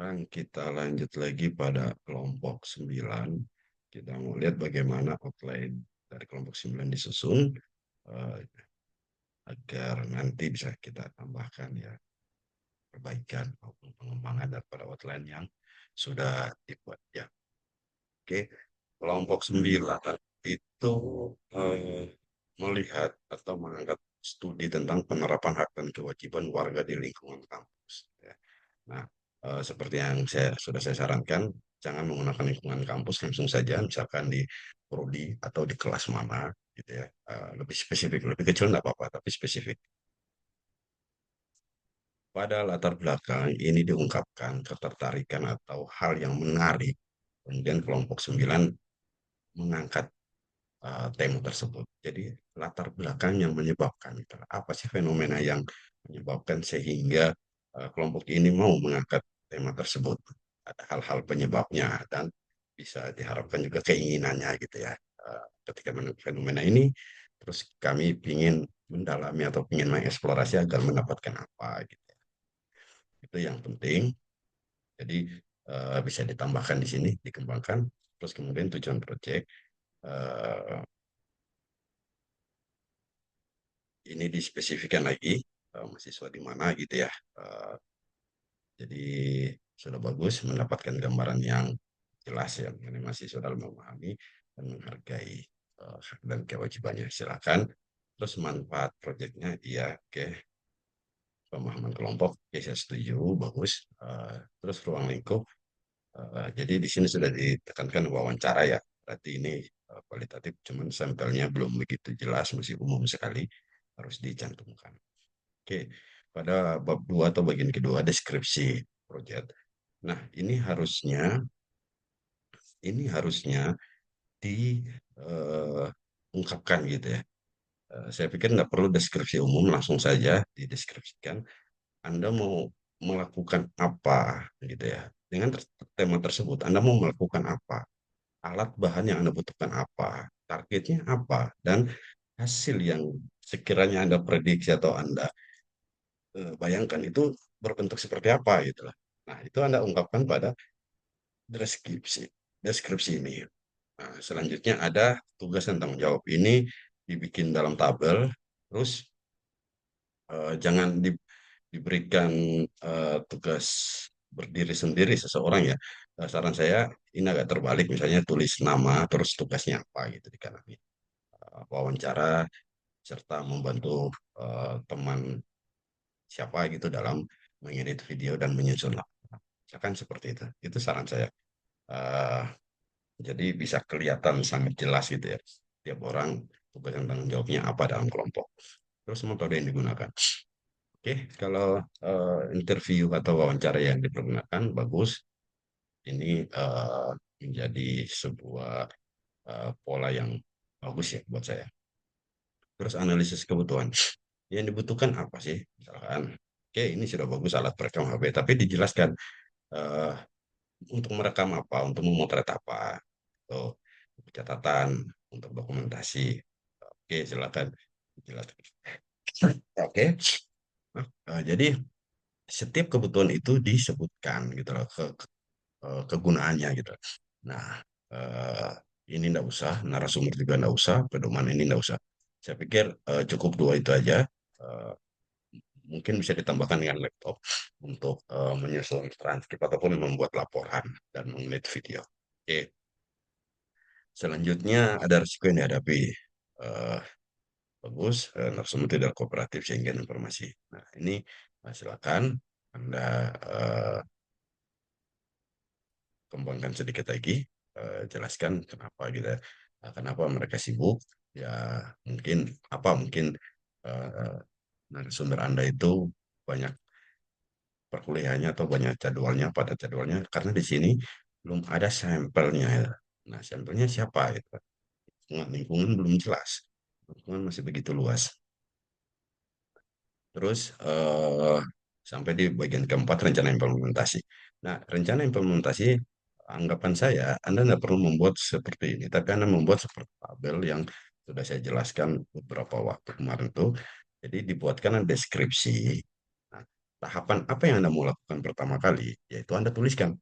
Sekarang kita lanjut lagi pada kelompok 9. Kita mau lihat bagaimana outline dari kelompok 9 disusun eh, agar nanti bisa kita tambahkan ya perbaikan maupun pengembangan daripada outline yang sudah dibuat ya. Oke, kelompok 9 itu eh, melihat atau mengangkat studi tentang penerapan hak dan kewajiban warga di lingkungan kampus. Ya. Nah, seperti yang sudah saya sarankan, jangan menggunakan lingkungan kampus langsung saja, misalkan di prodi atau di kelas mana, gitu ya. Lebih spesifik, lebih kecil nggak apa-apa, tapi spesifik. Pada latar belakang ini diungkapkan ketertarikan atau hal yang menarik. Kemudian kelompok 9 mengangkat tema tersebut. Jadi latar belakang yang menyebabkan gitu. Apa sih fenomena yang menyebabkan sehingga kelompok ini mau mengangkat tema tersebut. Ada hal-hal penyebabnya dan bisa diharapkan juga keinginannya gitu ya. Ketika fenomena ini, terus kami ingin mendalami atau ingin mengeksplorasi agar mendapatkan apa gitu. Itu yang penting. Jadi bisa ditambahkan di sini, dikembangkan. Terus kemudian tujuan proyek eh, ini dispesifikan lagi mahasiswa di mana gitu ya. Eh, jadi sudah bagus mendapatkan gambaran yang jelas ya mengenai mahasiswa dalam memahami dan menghargai hak dan kewajibannya. Silakan. Terus manfaat proyeknya, iya, oke. Pemahaman kelompok, oke, saya setuju, bagus. Terus ruang lingkup, jadi di sini sudah ditekankan wawancara ya. Berarti ini kualitatif, cuman sampelnya belum begitu jelas, masih umum sekali, harus dicantumkan. Oke, pada bab 2 atau bagian kedua deskripsi proyek. Nah, ini harusnya diungkapkan gitu ya. Saya pikir nggak perlu deskripsi umum, langsung saja dideskripsikan. Anda mau melakukan apa gitu ya. Dengan tema tersebut, Anda mau melakukan apa? Alat bahan yang Anda butuhkan apa? Targetnya apa? Dan hasil yang sekiranya Anda prediksi atau Anda bayangkan itu berbentuk seperti apa gitu lah. Nah, itu Anda ungkapkan pada deskripsi deskripsi ini. Nah, selanjutnya ada tugas dan tanggung jawab. Ini dibikin dalam tabel, terus jangan diberikan tugas berdiri sendiri seseorang ya. Saran saya ini agak terbalik, misalnya tulis nama terus tugasnya apa gitu di kanan. Wawancara serta membantu teman siapa gitu dalam mengedit video dan menyusun laporan. Misalkan seperti itu. Itu saran saya. Eh, jadi bisa kelihatan sangat jelas gitu ya. Tiap orang tugas dan tanggung jawabnya apa dalam kelompok. Terus metode yang digunakan. Oke, kalau interview atau wawancara yang dipergunakan bagus. Ini menjadi sebuah pola yang bagus ya buat saya. Terus analisis kebutuhan. Yang dibutuhkan apa sih? Misalkan, oke ini sudah bagus alat perekam HB, tapi dijelaskan eh, untuk merekam apa, untuk memotret apa, atau catatan, untuk dokumentasi. Oke, silakan dijelaskan. Oke, jadi setiap kebutuhan itu disebutkan gitu loh kegunaannya gitu. Nah, eh, ini enggak usah, narasumber juga enggak usah, pedoman ini enggak usah. Saya pikir cukup dua itu aja. Eh, Mungkin bisa ditambahkan dengan laptop untuk menyusun transkrip ataupun membuat laporan dan mengedit video. Oke, selanjutnya ada risiko yang dihadapi. Eh, Bagus, narasumber tidak kooperatif sehingga informasi. Nah, ini silakan Anda kembangkan sedikit lagi, jelaskan kenapa gitu, kenapa mereka sibuk, ya mungkin mungkin uh, narasumber Anda itu banyak perkuliahannya atau banyak jadwalnya, pada jadwalnya, karena di sini belum ada sampelnya ya. Nah, sampelnya siapa itu? Lingkungan belum jelas, lingkungan masih begitu luas. Terus sampai di bagian keempat rencana implementasi. Nah, rencana implementasi anggapan saya Anda tidak perlu membuat seperti ini, tapi Anda membuat seperti tabel yang sudah saya jelaskan beberapa waktu kemarin tuh. Jadi dibuatkan deskripsi. Nah, tahapan apa yang Anda mau lakukan pertama kali, yaitu Anda tuliskan.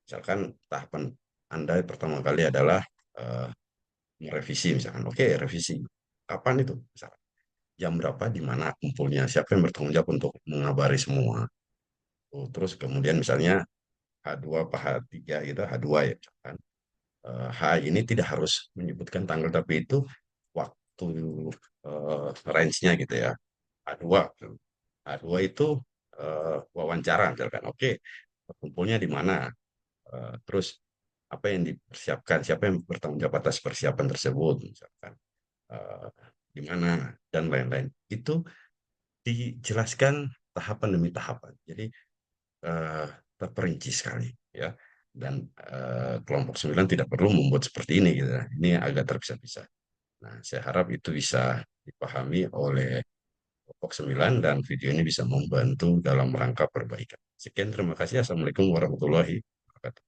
Misalkan tahapan Anda pertama kali adalah eh, merevisi, misalkan, oke, revisi. Kapan itu? Misalkan, jam berapa, di mana kumpulnya, siapa yang bertanggung jawab untuk mengabari semua. Oh, terus kemudian misalnya H2 apa H3 gitu, H2 ya misalkan. H ini tidak harus menyebutkan tanggal, tapi itu waktu range-nya gitu ya. H2. H2 itu wawancara misalkan. Oke, kumpulnya di mana? Terus apa yang dipersiapkan? Siapa yang bertanggung jawab atas persiapan tersebut misalkan. Eh, di mana dan lain-lain. Itu dijelaskan tahapan demi tahapan. Jadi eh, terperinci sekali ya. Dan kelompok 9 tidak perlu membuat seperti ini gitu. Ini agak terpisah-pisah. Nah, saya harap itu bisa dipahami oleh kelompok 9 dan video ini bisa membantu dalam rangka perbaikan. Sekian, terima kasih. Assalamualaikum warahmatullahi wabarakatuh.